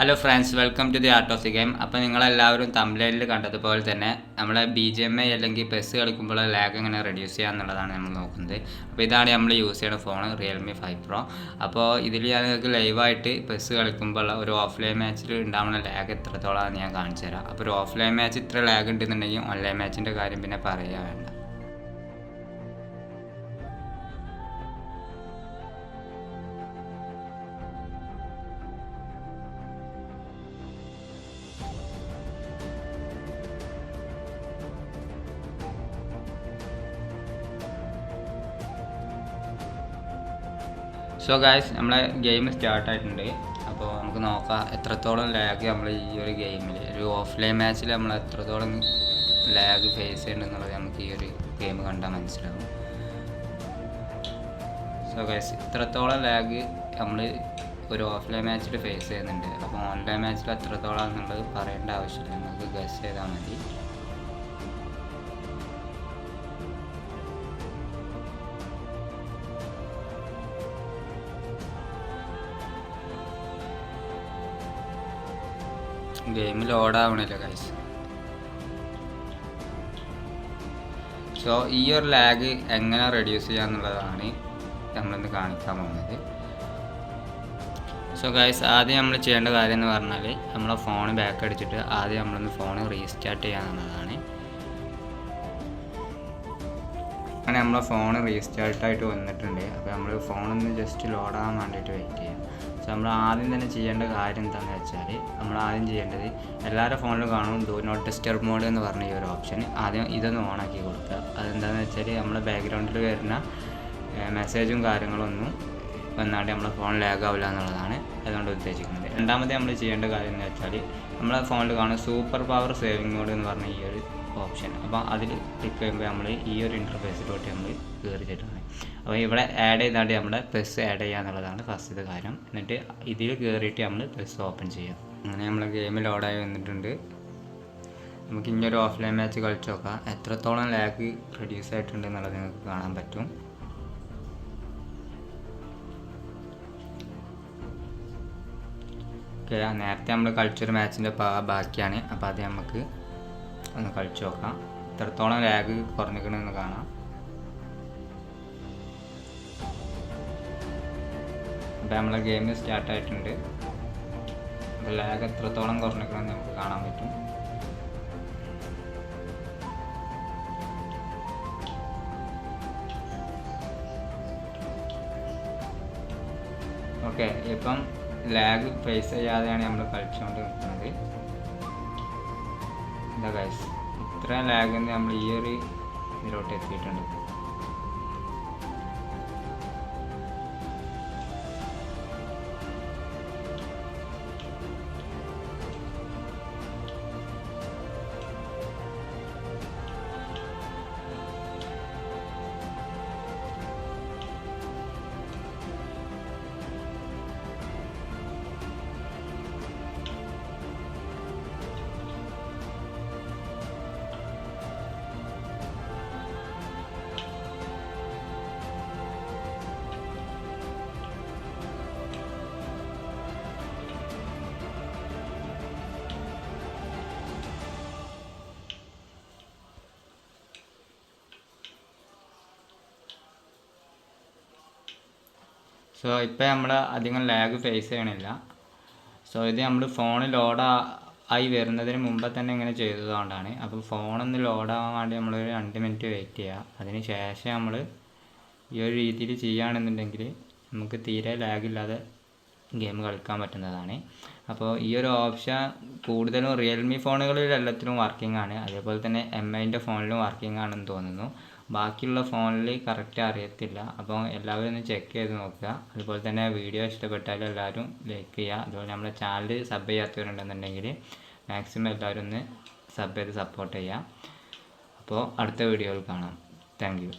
Hello friends, welcome to the art of the game. അപ്പോൾ നിങ്ങളെല്ലാവരും തംബ്നെയിലിൽ കണ്ടതുപോലെ തന്നെ നമ്മളെ BGMI അല്ലെങ്കിൽ പെസ് കളിക്കുമ്പോൾ ലാഗ് എങ്ങനെ റെഡ്യൂസ് ചെയ്യുക എന്നുള്ളതാണ് നമ്മൾ നോക്കുന്നത്. അപ്പോൾ ഇതാണ് നമ്മൾ യൂസ് ചെയ്യുന്ന ഫോൺ, റിയൽമി 5 Pro. അപ്പോൾ ഇതിൽ ഞാൻ നിങ്ങൾക്ക് ലൈവായിട്ട് പെസ് കളിക്കുമ്പോൾ ഒരു ഓഫ്ലൈൻ മാച്ചിൽ ഉണ്ടാവുന്ന ലാഗ് എത്രത്തോളമാണെന്ന് ഞാൻ കാണിച്ചു തരാം. അപ്പോൾ ഒരു ഓഫ്ലൈൻ മാച്ച് ഇത്ര ലാഗ് ഉണ്ടെന്നുണ്ടെങ്കിൽ ഓൺലൈൻ മാച്ചിൻ്റെ കാര്യം പിന്നെ പറയുക വേണ്ട. സോ ഗായ്സ്, നമ്മളെ ഗെയിം സ്റ്റാർട്ടായിട്ടുണ്ട്. അപ്പോൾ നമുക്ക് നോക്കാം എത്രത്തോളം ലാഗ് നമ്മൾ ഈ ഒരു ഗെയിമിൽ, ഒരു ഓഫ്ലൈൻ മാച്ചിൽ നമ്മൾ എത്രത്തോളം ലാഗ് ഫേസ് ചെയ്യുന്നുണ്ടെന്നുള്ളത് നമുക്ക് ഈ ഒരു ഗെയിം കണ്ടാൽ മനസ്സിലാവും. സോ ഗായ്സ്, ഇത്രത്തോളം ലാഗ് നമ്മൾ ഒരു ഓഫ്ലൈൻ മാച്ചിൽ ഫേസ് ചെയ്യുന്നുണ്ട്. അപ്പോൾ ഓൺലൈൻ മാച്ചിൽ എത്രത്തോളം എന്നുള്ളത് പറയേണ്ട ആവശ്യമില്ല, നമുക്ക് ഗസ് ചെയ്താൽ മതി. Game ലോഡാവണില്ല guys. സോ ഈ ഒരു ലാഗ് എങ്ങനെ റെഡ്യൂസ് ചെയ്യുക എന്നുള്ളതാണ് നമ്മളിന്ന് കാണിക്കാൻ പോകുന്നത്. സോ ഗൈസ്, ആദ്യം നമ്മൾ ചെയ്യേണ്ട കാര്യം എന്ന് പറഞ്ഞാൽ നമ്മളെ ഫോൺ ബാക്ക് അടിച്ചിട്ട് ആദ്യം നമ്മളൊന്ന് ഫോൺ റീസ്റ്റാർട്ട് ചെയ്യുക എന്നുള്ളതാണ്. അങ്ങനെ നമ്മളെ ഫോൺ റീസ്റ്റാർട്ടായിട്ട് വന്നിട്ടുണ്ട്. അപ്പോൾ നമ്മൾ ഫോണൊന്ന് ജസ്റ്റ് ലോഡാകാൻ വേണ്ടിയിട്ട് വെയിറ്റ് ചെയ്യാം. സോ നമ്മൾ ആദ്യം തന്നെ ചെയ്യേണ്ട കാര്യം എന്താണെന്ന് വെച്ചാൽ, നമ്മൾ ആദ്യം ചെയ്യേണ്ടത് എല്ലാവരുടെ ഫോണിലും കാണും ഡു നോട്ട് ഡിസ്റ്റർബ് മോഡ് എന്ന് പറഞ്ഞ ഈ ഒരു ഓപ്ഷൻ. ആദ്യം ഇതൊന്ന് ഓണാക്കി കൊടുക്കുക. അതെന്താണെന്ന് വെച്ചാൽ നമ്മുടെ ബാക്ക്ഗ്രൗണ്ടിൽ വരുന്ന മെസ്സേജും കാര്യങ്ങളൊന്നും വന്നാണ്ട് നമ്മളെ ഫോൺ ലാഗ് ആവില്ല എന്നുള്ളതാണ് അതുകൊണ്ട് ഉദ്ദേശിക്കുന്നത്. രണ്ടാമത് നമ്മൾ ചെയ്യേണ്ട കാര്യം എന്ന് വെച്ചാൽ, നമ്മളെ ഫോണിൽ കാണും സൂപ്പർ പവർ സേവിങ് മോഡ് എന്ന് പറഞ്ഞ ഈ ഒരു ഓപ്ഷൻ. അപ്പോൾ അതിൽ ക്ലിക്ക് ചെയ്യുമ്പോൾ നമ്മൾ ഈ ഒരു ഇൻ്റർഫേസിലോട്ട് നമ്മൾ കയറിച്ചിട്ടാണ്. അപ്പോൾ ഇവിടെ ആഡ് ചെയ്താണ്ട് നമ്മുടെ പെസ് ആഡ് ചെയ്യുക എന്നുള്ളതാണ് ഫസ്റ്റത്തെ കാര്യം. എന്നിട്ട് ഇതിൽ കയറിയിട്ട് നമ്മൾ പെസ് ഓപ്പൺ ചെയ്യാം. അങ്ങനെ നമ്മൾ ഗെയിം ലോഡായി വന്നിട്ടുണ്ട്. നമുക്ക് ഇനിയൊരു ഓഫ്ലൈൻ മാച്ച് കളിച്ച് നോക്കാം എത്രത്തോളം ലാഗ് റെഡ്യൂസ് ആയിട്ടുണ്ട് എന്നുള്ളത് നിങ്ങൾക്ക് കാണാൻ പറ്റും. ഓക്കെ, നേരത്തെ നമ്മൾ കളിച്ചൊരു മാച്ചിൻ്റെ ബാക്കിയാണ്. അപ്പോൾ അത് നമുക്ക് ഒന്ന് കളിച്ച് നോക്കാം എത്രത്തോളം ലാഗ് കുറഞ്ഞിരിക്കണമെന്ന് കാണാം. അപ്പോൾ നമ്മളെ ഗെയിം സ്റ്റാർട്ടായിട്ടുണ്ട്. അപ്പോൾ ലാഗ് എത്രത്തോളം കുറഞ്ഞിരിക്കണമെന്ന് നമുക്ക് കാണാൻ പറ്റും. ഓക്കെ, ഇപ്പം ലാഗ് ഫേസ് ചെയ്യാതെയാണ് നമ്മൾ കളിച്ചുകൊണ്ട് നിൽക്കുന്നത്. എന്താ ഗൈസ്, ഇത്രയും ലാഗ് നമ്മൾ ഈ ഒരു ഇതിലോട്ട് എത്തിയിട്ടുണ്ട്. സോ ഇപ്പോൾ നമ്മൾ അധികം ലാഗ് ഫേസ് ചെയ്യണില്ല. സോ ഇത് നമ്മൾ ഫോൺ ലോഡായി വരുന്നതിന് മുമ്പ് തന്നെ ഇങ്ങനെ ചെയ്തതുകൊണ്ടാണ്. അപ്പോൾ ഫോണൊന്ന് ലോഡാകാൻ വേണ്ടി നമ്മളൊരു 2 മിനിറ്റ് വെയിറ്റ് ചെയ്യുക. അതിന് ശേഷം നമ്മൾ ഈ ഒരു രീതിയിൽ ചെയ്യുകയാണെന്നുണ്ടെങ്കിൽ നമുക്ക് തീരെ ലാഗില്ലാതെ ഗെയിം കളിക്കാൻ പറ്റുന്നതാണ്. അപ്പോൾ ഈ ഒരു ഓപ്ഷൻ കൂടുതലും റിയൽമി ഫോണുകളിൽ എല്ലാത്തിലും വർക്കിംഗ് ആണ്. അതേപോലെ തന്നെ MIൻ്റെ ഫോണിലും വർക്കിംഗ് ആണെന്ന് തോന്നുന്നു. ബാക്കിയുള്ള ഫോണിൽ കറക്റ്റ് അറിയത്തില്ല. അപ്പോൾ എല്ലാവരും ഒന്ന് ചെക്ക് ചെയ്ത് നോക്കുക. അതുപോലെ തന്നെ വീഡിയോ ഇഷ്ടപ്പെട്ടാൽ എല്ലാവരും ലൈക്ക് ചെയ്യുക. അതുപോലെ നമ്മുടെ ചാനൽ സബ് ചെയ്യാത്തവരുണ്ടെന്നുണ്ടെങ്കിൽ മാക്സിമം എല്ലാവരും ഒന്ന് സബ് ചെയ്ത് സപ്പോർട്ട് ചെയ്യുക. അപ്പോൾ അടുത്ത വീഡിയോയിൽ കാണാം. Thank you.